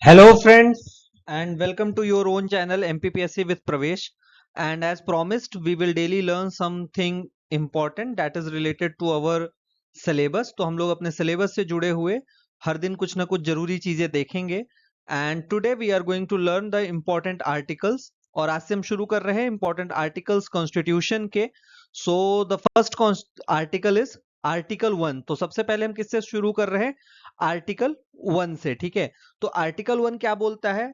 Hello, friends, and welcome to your own channel MPPSC with Pravesh. And as promised, we will daily learn something important that is related to our syllabus. तो हम लोग अपने syllabus से जुड़े हुए हर दिन कुछ ना कुछ जरूरी चीजें देखेंगे. And today we are going to learn the important articles. और आज से हम शुरू कर रहे हैं important articles Constitution के. So the first article is article 1. तो सबसे पहले हम किससे शुरू कर रहे हैं? आर्टिकल 1 से. ठीक है, तो आर्टिकल 1 क्या बोलता है,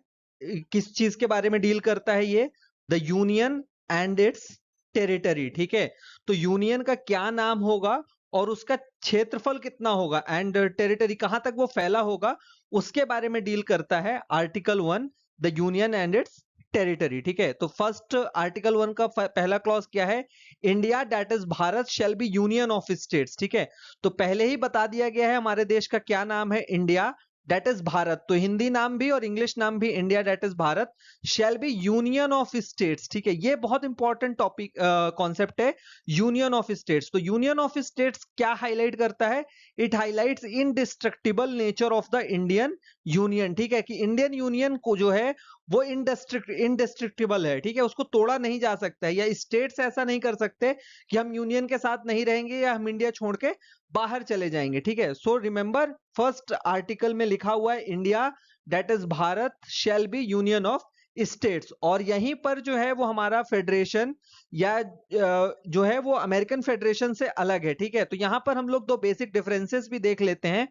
किस चीज के बारे में डील करता है? ये the union and it's territory. ठीक है, तो यूनियन का क्या नाम होगा और उसका क्षेत्रफल कितना होगा एंड टेरिटरी कहां तक वो फैला होगा, उसके बारे में डील करता है article 1, the union and it's territory. ठीक है, तो फर्स्ट आर्टिकल 1 का पहला क्लॉज क्या है? India that is Bharat shall be union of states. ठीक है, तो पहले ही बता दिया गया है हमारे देश का क्या नाम है, इंडिया दैट इज भारत. तो हिंदी नाम भी और इंग्लिश नाम भी India that is Bharat shall be union of states. ठीक है, ये बहुत इंपॉर्टेंट टॉपिक कॉन्सेप्ट है, यूनियन ऑफ स्टेट्स. तो यूनियन ऑफ स्टेट्स क्या हाईलाइट करता है? It highlights indestructible nature of the Indian union. ठीक है, कि इंडियन यूनियन को जो है वो इनडिस्ट्रक्टिबल है. ठीक है, उसको तोड़ा नहीं जा सकता है, या स्टेट्स ऐसा नहीं कर सकते कि हम यूनियन के साथ नहीं रहेंगे या हम इंडिया छोड़ के बाहर चले जाएंगे. ठीक है, सो रिमेंबर फर्स्ट आर्टिकल में लिखा हुआ है India that is Bharat shall be union of states. और यहीं पर जो है वो हमारा फेडरेशन या जो है वो अमेरिकन फेडरेशन से अलग है. ठीक है, तो यहां पर हम लोग दो बेसिक डिफरेंसेस भी देख लेते हैं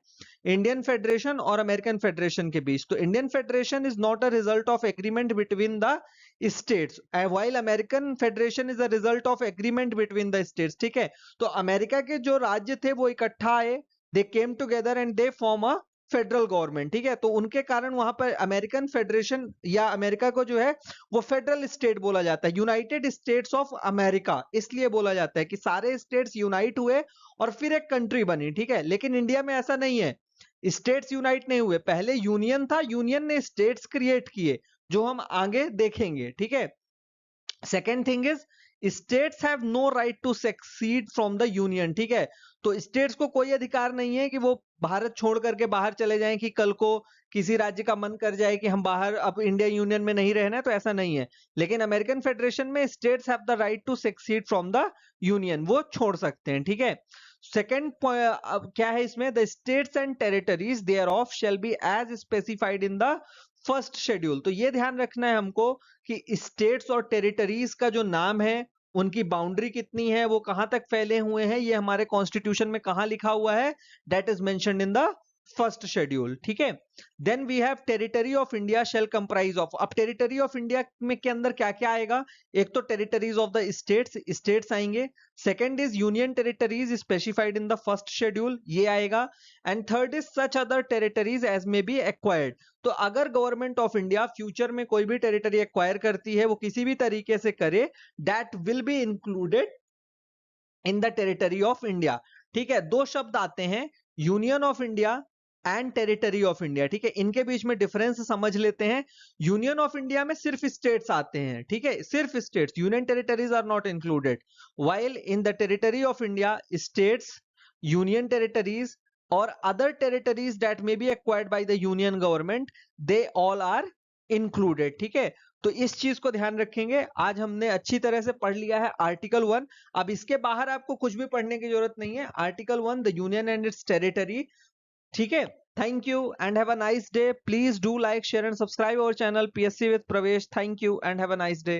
इंडियन फेडरेशन और अमेरिकन फेडरेशन के बीच. तो Indian federation is not a result of agreement between the states while American federation is a result of agreement between the states. ठीक है, तो अमेरिका के जो राज्य थे वो इकट्ठा आए, they came together and they form a federal government. ठीक है, तो उनके कारण वहां पर अमेरिकन फेडरेशन या अमेरिका को जो है वो फेडरल स्टेट बोला जाता है, यूनाइटेड स्टेट्स ऑफ अमेरिका इसलिए बोला जाता है कि सारे स्टेट्स यूनाइट हुए और फिर एक कंट्री बनी. ठीक है, लेकिन इंडिया में ऐसा नहीं है, स्टेट्स यूनाइट नहीं हुए, पहले यूनियन था, यूनियन ने स्टेट्स क्रिएट किए जो हम आगे देखेंगे. ठीक है, second thing is states have no right to secede from the union. ठीक है, तो स्टेट्स को कोई अधिकार नहीं है कि वो भारत छोड़ करके बाहर चले जाएं, कि कल को किसी राज्य का मन कर जाए कि हम बाहर अब इंडिया यूनियन में नहीं रहना है, तो ऐसा नहीं है. लेकिन अमेरिकन फेडरेशन में states have the right to secede from the union, वो छोड़ सकते हैं. ठीक है, सेकेंड क्या है इसमें? The states and territories thereof shall be as specified in the first schedule. तो ये ध्यान रखना है हमको कि स्टेट्स और टेरिटरीज का जो नाम है, उनकी बाउंड्री कितनी है, वो कहां तक फैले हुए हैं, ये हमारे कॉन्स्टिट्यूशन में कहां लिखा हुआ है, that is mentioned in the first schedule. ठीक है, then we have territory of India shall comprise of. अब टेरिटरी ऑफ इंडिया में के अंदर क्या क्या आएगा? एक तो territories of the states, states आएंगे. Second is union territories specified in the first schedule, ये आएगा. And third is such other territories as may be acquired. तो अगर गवर्नमेंट ऑफ इंडिया फ्यूचर में कोई भी टेरिटरी एक्वायर करती है, वो किसी भी तरीके से करे, that will be included in the territory of India. ठीक है, दो शब्द आते हैं, union of India and territory of India. ठीक है, इनके बीच में डिफरेंस समझ लेते हैं. यूनियन ऑफ इंडिया में सिर्फ स्टेट्स आते हैं. ठीक है, सिर्फ states, union territories are not included. While in the territory of India states, union territories और other territories that may be acquired by the union government, they all are included. ठीक है, तो इस चीज को ध्यान रखेंगे. आज हमने अच्छी तरह से पढ़ लिया है आर्टिकल 1. अब इसके बाहर आपको कुछ भी पढ़ने की जरूरत नहीं है. Article 1, the union and it's territory. ठीक है, thank you and have a nice day. Please do like, share and subscribe our channel PSC with Pravesh. Thank you and have a nice day.